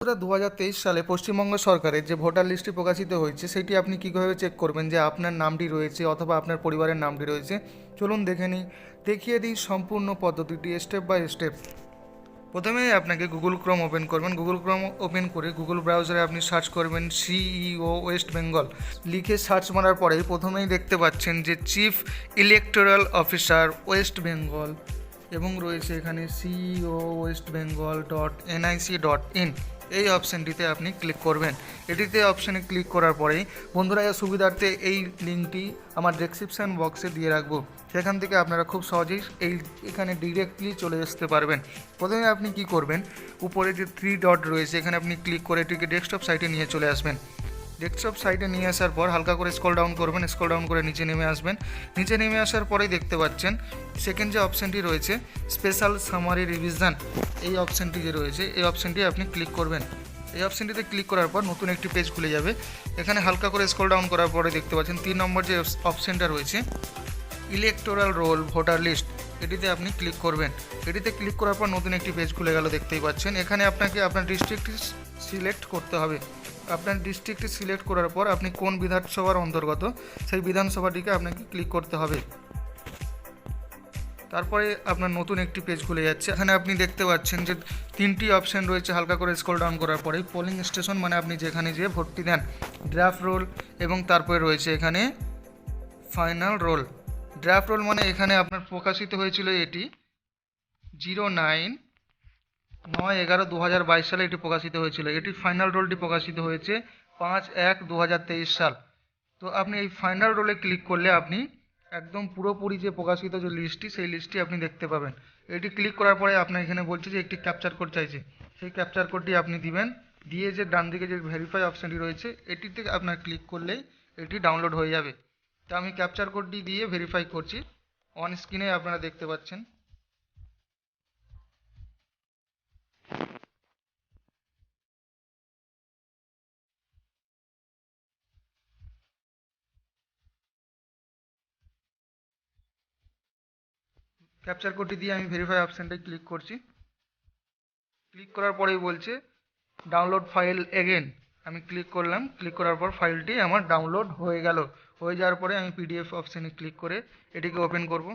2023 সালে পশ্চিমবঙ্গ সরকারের যে ভোটার লিস্টটি প্রকাশিত হয়েছে সেটি আপনি কীভাবে চেক করবেন যে আপনার নামটি রয়েছে অথবা আপনার পরিবারের নামটি রয়েছে। চলুন দেখিয়ে দিই সম্পূর্ণ পদ্ধতিটি স্টেপ বাই স্টেপ। প্রথমেই আপনাকে গুগল ক্রোম ওপেন করবেন। গুগল ক্রোম ওপেন করে গুগল ব্রাউজারে আপনি সার্চ করবেন সিইও ওয়েস্ট বেঙ্গল লিখে সার্চ মারার পরেই প্রথমেই দেখতে পাচ্ছেন যে chief electoral officer West Bengal এবং রয়েছে এখানে সিইও ওয়েস্ট বেঙ্গল .nic.in। এই অপশানটিতে আপনি ক্লিক করবেন। এটিতে অপশানে ক্লিক করার পরেই বন্ধুরা সুবিধার্থে এই লিঙ্কটি আমার ডেসক্রিপশান বক্সে দিয়ে রাখবো, সেখান থেকে আপনারা খুব সহজেই এখানে ডিরেক্টলি চলে আসতে পারবেন। প্রথমে আপনি কি করবেন, উপরে যে 3 ডট রয়েছে এখানে আপনি ক্লিক করে এটিকে ডেস্কটপ সাইটে নিয়ে চলে আসবেন। ডেস্কটপ সাইটে নিয়ে আসার পর হালকা করে স্ক্রল ডাউন করবেন, স্ক্রল ডাউন করে নিচে নেমে আসবেন। নিচে নেমে আসার পরেই দেখতে পাচ্ছেন সেকেন্ড যে অপশানটি রয়েছে স্পেশাল সামারি রিভিশন, এই অপশানটি যে রয়েছে এই অপশানটি আপনি ক্লিক করবেন। এই অপশানটিতে ক্লিক করার পর নতুন একটি পেজ খুলে যাবে। এখানে হালকা করে স্ক্রল ডাউন করার পরে দেখতে পাচ্ছেন 3 নম্বর যে অপশানটা রয়েছে ইলেকটোরাল রোল ভোটার লিস্ট, এটিতে আপনি ক্লিক করবেন। এটিতে ক্লিক করার পর নতুন একটি পেজ খুলে গেল দেখতেই পাচ্ছেন। এখানে আপনাকে আপনার ডিস্ট্রিক্টটি সিলেক্ট করতে হবে। আপনার ডিস্ট্রিক্টটি সিলেক্ট করার পর আপনি কোন বিধানসভার অন্তর্গত সেই বিধানসভাটিকে আপনাকে ক্লিক করতে হবে। তারপরে আপনার নতুন একটি পেজ খুলে যাচ্ছে। এখানে আপনি দেখতে পাচ্ছেন যে 3টি অপশান রয়েছে। হালকা করে স্ক্রল ডাউন করার পরে পোলিং স্টেশন মানে আপনি যেখানে যেয়ে ভোটটি দেন, ড্রাফট রোল এবং তারপরে রয়েছে এখানে ফাইনাল রোল। ড্রাফট রোল মানে এখানে আপনার প্রকাশিত হয়েছিল এটি 09/11/2022 সালে এটি প্রকাশিত হয়েছিল। এটি ফাইনাল রোলটি প্রকাশিত হয়েছে 5/1/2023 সাল। তো আপনি এই ফাইনাল রোলে ক্লিক করলে আপনি একদম পুরোপুরি যে প্রকাশিত যে লিস্টটি সেই লিস্টটি আপনি দেখতে পাবেন। এটি ক্লিক করার পরে আপনার এখানে বলছে যে একটি ক্যাপচার কোড চাইছে, সেই ক্যাপচার কোডটি আপনি দিবেন। দিয়ে যে ডান দিকে যে ভেরিফাই অপশানটি রয়েছে এটিতে আপনার ক্লিক করলেই এটি ডাউনলোড হয়ে যাবে। তো আমি ক্যাপচার কোডটি দিয়ে ভেরিফাই করছি, অন স্ক্রিনে আপনারা দেখতে পাচ্ছেন। ক্যাপচার কোডটি দিয়ে আমি ভেরিফাই অপশানটায় ক্লিক করছি। ক্লিক করার পরেই বলছে ডাউনলোড ফাইল এগেন। আমি ক্লিক করলাম, ক্লিক করার পর ফাইলটি আমার ডাউনলোড হয়ে গেল। হয়ে যাওয়ার পরে আমি পিডিএফ অপশানে ক্লিক করে এটিকে ওপেন করব।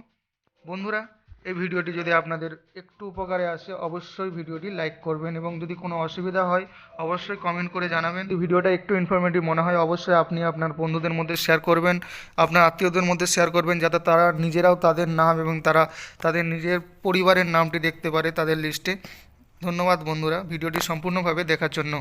বন্ধুরা এই ভিডিওটি যদি আপনাদের একটু উপকারে আসে অবশ্যই ভিডিওটি লাইক করবেন এবং যদি কোনো অসুবিধা হয় অবশ্যই কমেন্ট করে জানাবেন। যদি ভিডিওটা একটু ইনফরমেটিভ মনে হয় অবশ্যই আপনি আপনার বন্ধুদের মধ্যে শেয়ার করবেন, আপনার আত্মীয়দের মধ্যে শেয়ার করবেন, যাতে তারা নিজেরাও তাদের নাম এবং তারা তাদের নিজের পরিবারের নামটি দেখতে পারে তাদের লিস্টে। ধন্যবাদ বন্ধুরা ভিডিওটি সম্পূর্ণভাবে দেখার জন্য।